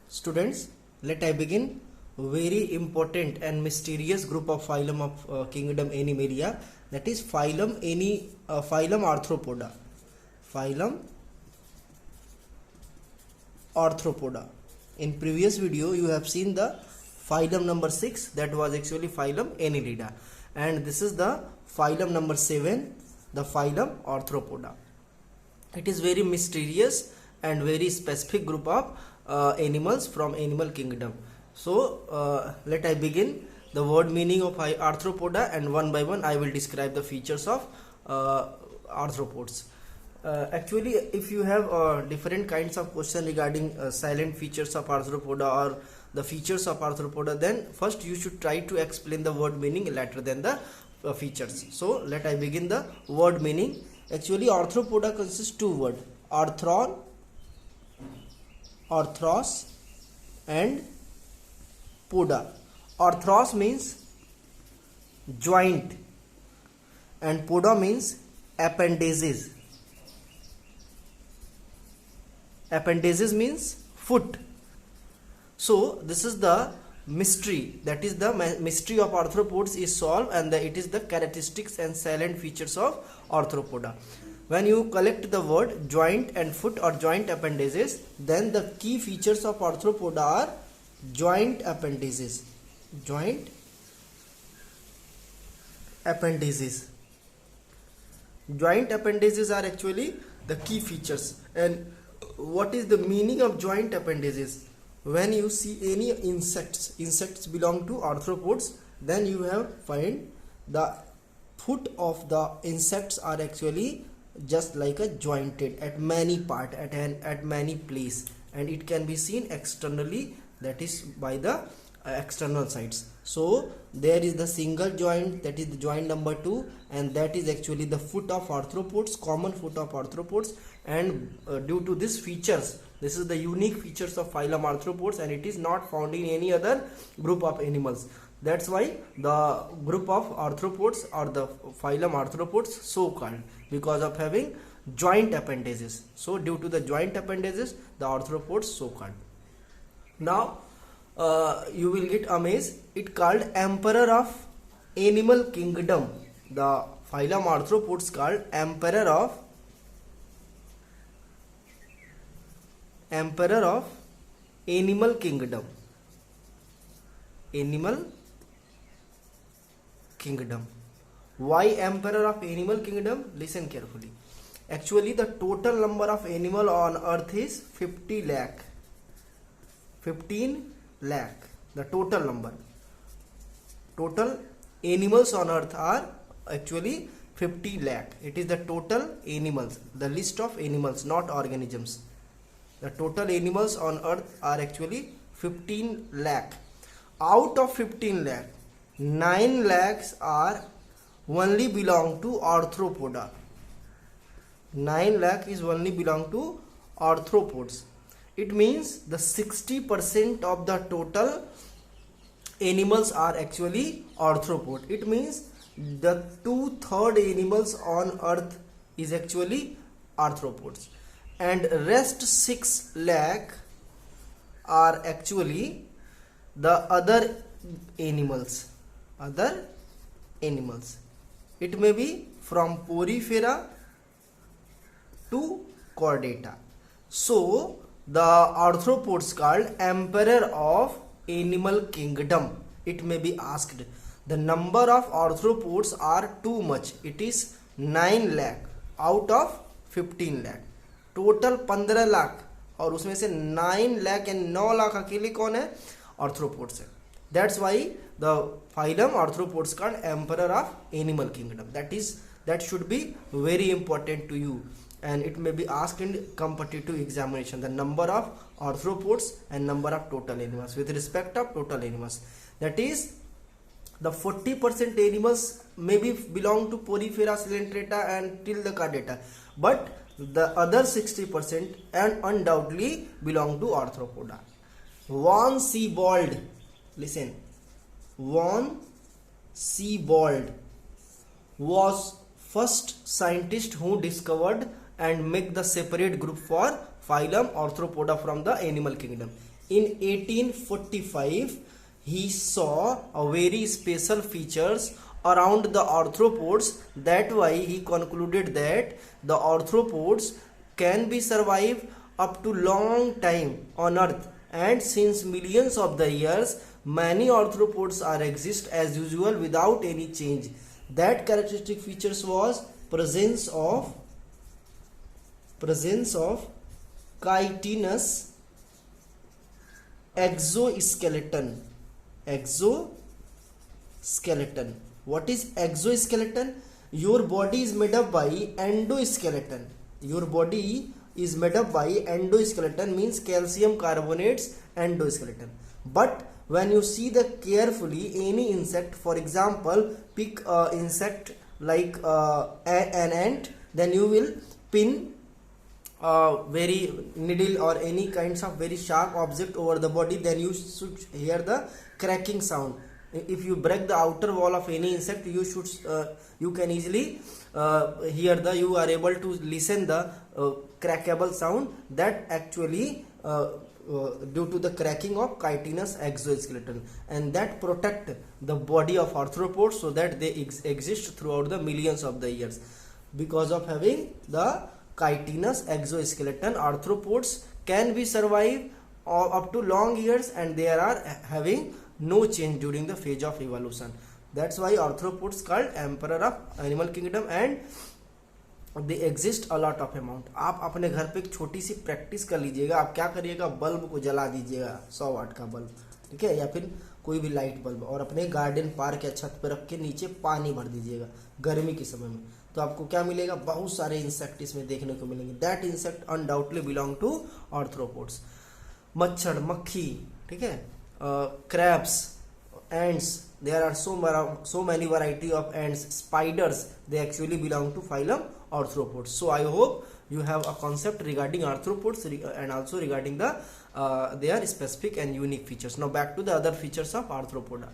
Students, let I begin. Very important and mysterious group of phylum of kingdom Animalia, that is phylum Arthropoda. Phylum Arthropoda. In previous video you have seen the phylum number 6, that was actually phylum Annelida, and this is the phylum number 7, the phylum Arthropoda. It is very mysterious and very specific group of animals from animal kingdom. So let I begin the word meaning of arthropoda, and one by one I will describe the features of arthropods. Actually, if you have different kinds of question regarding silent features of arthropoda or the features of arthropoda, then first you should try to explain the word meaning later than the features. So let I begin the word meaning. Actually, arthropoda consists two words: arthron, arthros, and poda. Arthros means joint and poda means appendages. Appendages means foot. So this is the mystery, that is the mystery of arthropods is solved, and it is the characteristics and silent features of arthropoda. When you collect the word joint and foot or joint appendages, then the key features of arthropoda are joint appendages. Joint appendages. Joint appendages are actually the key features. And what is the meaning of joint appendages? When you see any insects belong to arthropods, then you have find the foot of the insects are actually just like a jointed at many part, at many place, and it can be seen externally, that is by the external sides. So there is the single joint, that is the joint number 2, and that is actually the foot of arthropods, common foot of arthropods. And due to these features, this is the unique features of phylum arthropods, and it is not found in any other group of animals. That's why the group of arthropods or the phylum arthropods so called, because of having joint appendages. So due to the joint appendages, the arthropods so called. Now you will get amazed, it called emperor of animal kingdom. The phylum arthropods called emperor of animal kingdom. Animal kingdom. Why emperor of animal kingdom? Listen carefully. Actually, the total number of animal on earth is 50 lakh. 15 lakh. The total number. Total animals on earth are actually 50 lakh. It is the total animals. The list of animals, not organisms. The total animals on earth are actually 15 lakh. Out of 15 lakh, 9 lakhs are only belong to arthropoda. 9 lakh is only belong to arthropods. It means the 60% of the total animals are actually arthropod. It means the 2/3 animals on earth is actually arthropods, and rest 6 lakh are actually the other animals. It may be from porifera to chordata. So the arthropods called emperor of animal kingdom. It may be asked, the number of arthropods are too much. It is 9 lakh out of 15 lakh. Total 15 lakh, और उसमें से 9 lakh and 9 lakh अकेले कौन है? Arthropods है. That's why the phylum arthropods called emperor of animal kingdom. that should be very important to you, and it may be asked in competitive examination, the number of arthropods and number of total animals with respect of total animals. That is, the 40% animals maybe belong to porifera, coelenterata and till the chordata, but the other 60% and undoubtedly belong to arthropoda. Von Siebold, listen, Von Siebold was first scientist who discovered and make the separate group for phylum Arthropoda from the animal kingdom. In 1845, he saw a very special features around the arthropods. That why he concluded that the arthropods can be survive up to long time on earth, and since millions of the years many arthropods are exist as usual without any change. That characteristic features was presence of chitinous exoskeleton. What is exoskeleton? Your body is made up by endoskeleton. Your body is made up by endoskeleton, means calcium carbonates endoskeleton. But when you see the carefully any insect, for example pick insect like an ant, then you will pin very needle or any kinds of very sharp object over the body, then you should hear the cracking sound. If you break the outer wall of any insect, you can easily hear you are able to listen the crackable sound, that actually due to the cracking of chitinous exoskeleton, and that protect the body of arthropods so that they exist throughout the millions of the years. Because of having the chitinous exoskeleton, arthropods can be survive up to long years, and they are having no change during the phase of evolution. That's why arthropods called emperor of animal kingdom, and they exist a lot of amount. आप अपने घर पे एक छोटी सी practice कर लीजिएगा. आप क्या करिएगा, बल्ब को जला दीजिएगा, 100 वाट का बल्ब, ठीक है, या फिर कोई भी लाइट बल्ब, और अपने गार्डन पार्क या छत पर रख के नीचे पानी भर दीजिएगा गर्मी के समय में. तो आपको क्या मिलेगा, बहुत सारे इंसेक्ट इसमें देखने को मिलेंगे. That insect undoubtedly belong to arthropods. मच्छर, मक्खी, ठीक है, crabs, ants, there are so many variety of ants, spiders, they actually belong to phylum arthropods. So I hope you have a concept regarding arthropods and also regarding the their specific and unique features. Now back to the other features of arthropoda.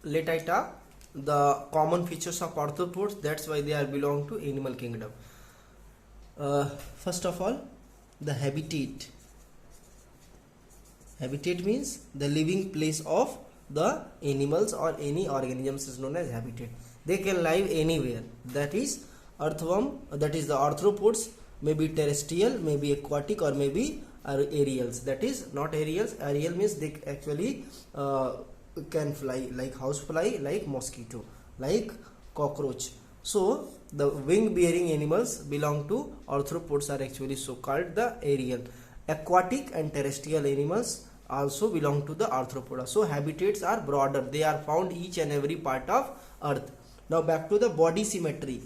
Let I talk the common features of arthropods, that's why they are belong to animal kingdom. First of all, the habitat. Habitat means the living place of the animals or any organisms is known as habitat. They can live anywhere. That is earthworm, that is the arthropods, may be terrestrial, may be aquatic, or may be aerials. That is not aerials. Aerial means they actually can fly, like house fly, like mosquito, like cockroach. So the wing bearing animals belong to arthropods are actually so called the aerial. Aquatic and terrestrial animals also belong to the arthropoda. So habitats are broader, they are found each and every part of earth. Now back to the body symmetry.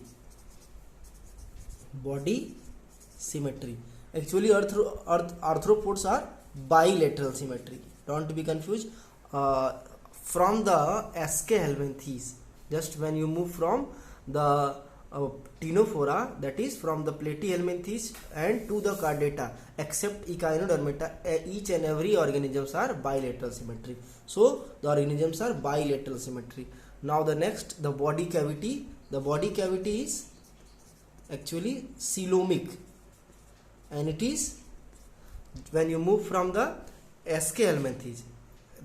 Actually arthropods are bilateral symmetry, don't be confused. From the Aschelminthes, just when you move from the Ctenophora, that is from the Platyhelminthes and to the Chordata, except Echinodermata, each and every organisms are bilateral symmetry. So the organisms are bilateral symmetry. Now the next, the body cavity. The body cavity is actually coelomic, and it is when you move from the Aschelminthes,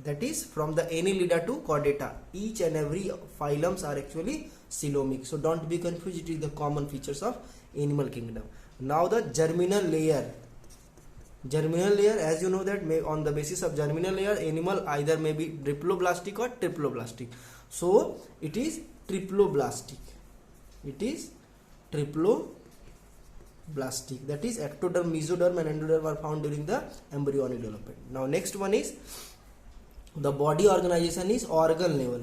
that is from the Annelida to Chordata, each and every phylums are actually coelomic. So don't be confused, it is the common features of animal kingdom. Now the germinal layer. Germinal layer, as you know that on the basis of germinal layer, animal either may be diploblastic or triploblastic. So it is triploblastic. It is triploblastic. That is ectoderm, mesoderm and endoderm are found during the embryonic development. Now next one is the body organization is organ level.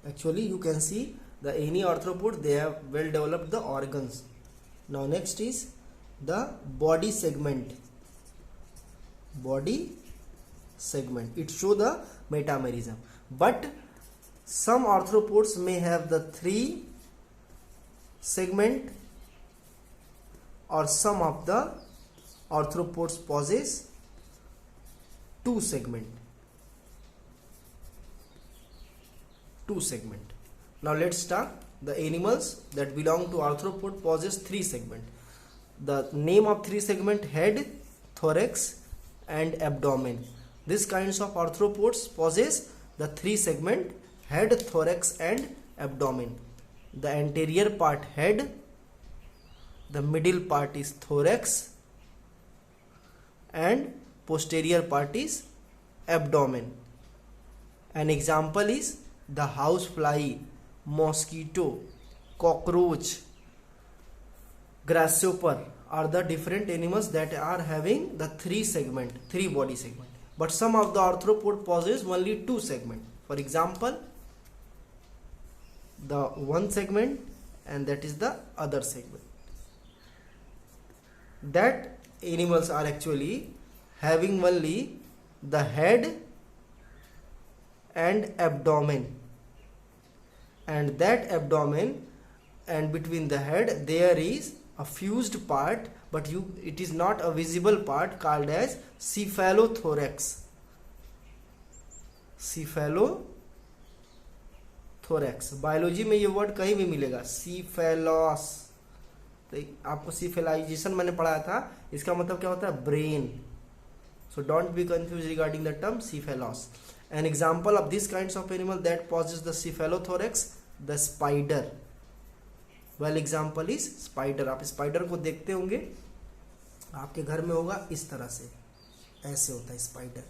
Actually you can see the any arthropod, they have well developed the organs. Now next is the body segment. It show the metamerism, but some arthropods may have the 3 segment, or some of the arthropods possess 2 segment. Now let's start. The animals that belong to arthropod possess 3 segment. The name of three segment: head, thorax and abdomen. These kinds of arthropods possess the three segment: head, thorax and abdomen. The anterior part head, the middle part is thorax and posterior part is abdomen. An example is the housefly, mosquito, cockroach, grasshopper are the different animals that are having the three body segment. But some of the arthropod possess only two segment. For example, the one segment and that is the other segment. That animals are actually having only the head and abdomen, and that abdomen and between the head there is a fused part, but it is not a visible part, called as cephalothorax. Cephalothorax biology में ये word कहीं भी मिलेगा, सीफेलॉस. तो आपको सिफेलाइजेशन मैंने पढ़ाया था, इसका मतलब क्या होता है? Brain. So don't be confuse regarding the term cephalos. An example of these kinds of animal that possess the cephalothorax, the spider. Well example is spider. आप स्पाइडर को देखते होंगे, आपके घर में होगा इस तरह से, ऐसे होता है स्पाइडर.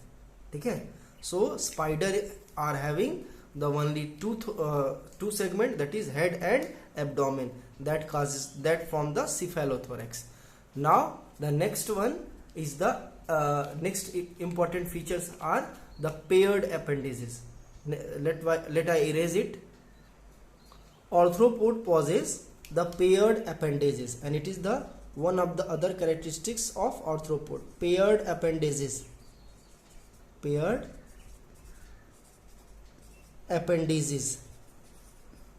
ठीक है. So spider are having the only two segment, that is head and abdomen, that form the cephalothorax. Now the next one is the next important features are the paired appendages. Let I erase it. Arthropod possess the paired appendages, and it is the one of the other characteristics of arthropod. Paired appendages.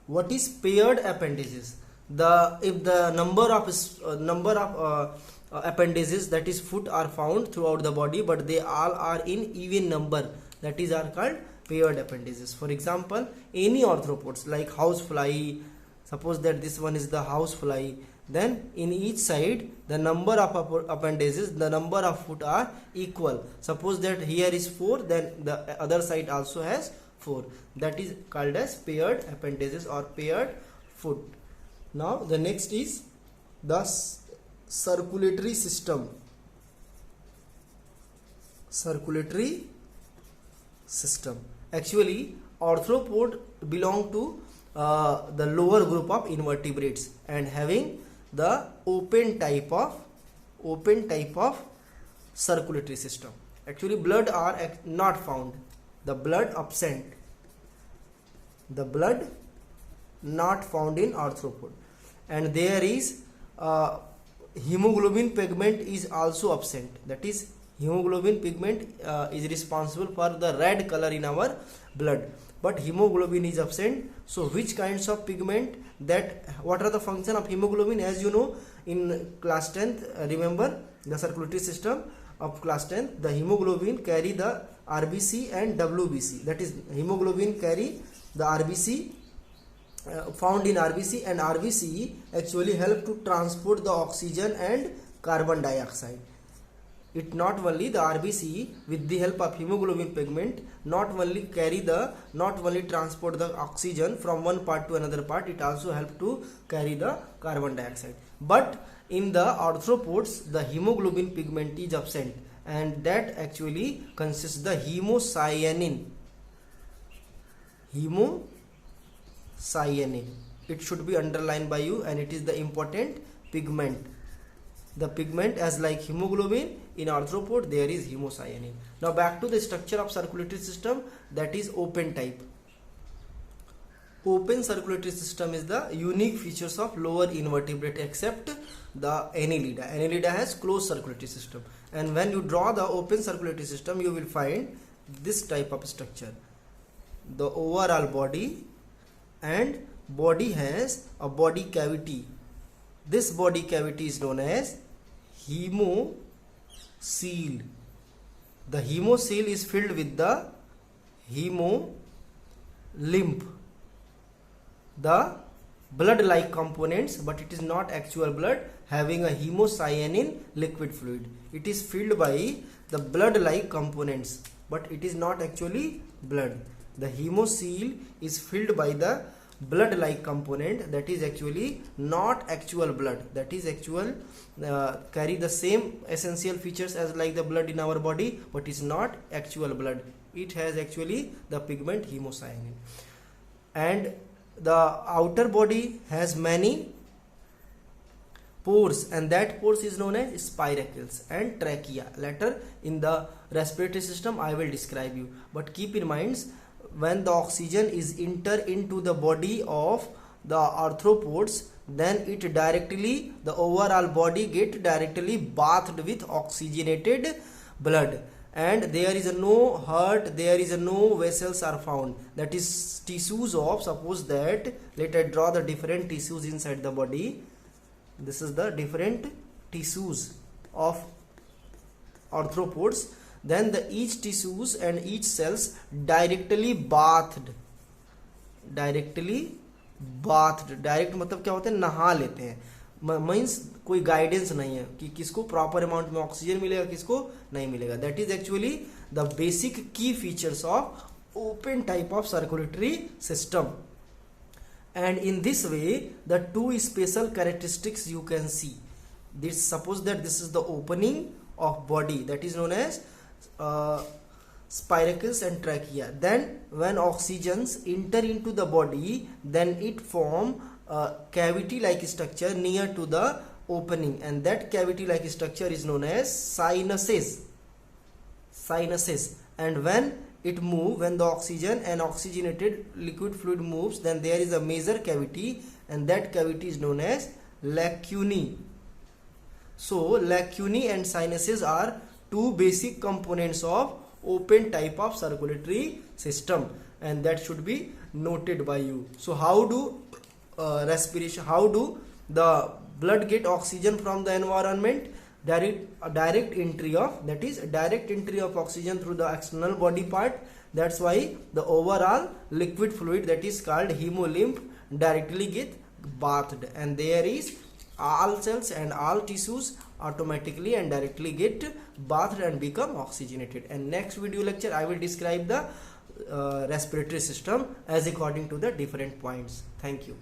What is paired appendages? If the number of appendages, that is foot, are found throughout the body, but they all are in even number, that is are called paired appendages. For example, any arthropods like housefly, suppose that this one is the housefly, then in each side the number of appendages, the number of foot are equal. Suppose that here is 4, then the other side also has 4. That is called as paired appendages or paired foot. Now the next is the circulatory system. Actually, arthropod belong to the lower group of invertebrates and having the open type of circulatory system. Actually, blood are not found. The blood absent. The blood not found in arthropod, and there is hemoglobin pigment is also absent. That is, hemoglobin pigment is responsible for the red color in our blood, but hemoglobin is absent. So which kinds of pigment, what are the function of hemoglobin? As you know, in class 10th, remember the circulatory system of class 10th, the hemoglobin carry the RBC and WBC. That is, hemoglobin carry the RBC found in RBC, and RBC actually help to transport the oxygen and carbon dioxide. It not only the RBC with the help of hemoglobin pigment not only transport the oxygen from one part to another part, it also help to carry the carbon dioxide. But in the arthropods the hemoglobin pigment is absent, and that actually consists the hemocyanin. It should be underlined by you, and it is the important pigment. The pigment, as like hemoglobin, in arthropod there is hemocyanin. Now back to the structure of circulatory system, that is open type. Open circulatory system is the unique features of lower invertebrate except the Annelida. Annelida has closed circulatory system, and when you draw the open circulatory system, you will find this type of structure. The overall body, and body has a body cavity. This body cavity is known as hemocoel. The hemocoel is filled with the hemolymph, the blood like components, but it is not actual blood. having a hemocyanin liquid fluid. It is filled by the blood like components, but it is not actually blood. The hemocoel is filled by the blood like component, that is actually not actual blood, that is actual carry the same essential features as like the blood in our body, but is not actual blood. It has actually the pigment hemocyanin. And the outer body has many pores, and that pores is known as spiracles and trachea. Later in the respiratory system I will describe you, but keep in mind, when the oxygen is enter into the body of the arthropods, then it directly, the overall body get directly bathed with oxygenated blood, and there is no heart, there is no vessels are found, that is tissues of, suppose that, let I draw the different tissues inside the body. This is the different tissues of arthropods. Then the each tissues and each cells directly bathed, direct मतलब क्या होता है, नहा लेते हैं, means कोई guidance नहीं है कि किसको प्रॉपर अमाउंट में ऑक्सीजन मिलेगा, किसको नहीं मिलेगा. That is actually the basic key features of open type of circulatory system. And in this way, the two special characteristics you can see. This, suppose that this is the opening of body, that is known as spiracles and trachea. Then when oxygens enter into the body, then it form a cavity like structure near to the opening, and that cavity like structure is known as sinuses. And when it move, when the oxygen and oxygenated liquid fluid moves, then there is a major cavity, and that cavity is known as lacunae. So lacunae and sinuses are two basic components of open type of circulatory system, and that should be noted by you. So how do respiration, how do the blood get oxygen from the environment? Direct entry of, that is direct entry of oxygen through the external body part. That's why the overall liquid fluid, that is called hemolymph, directly get bathed, and there is all cells and all tissues automatically and directly get bathed and become oxygenated. And next video lecture I will describe the respiratory system as according to the different points. Thank you.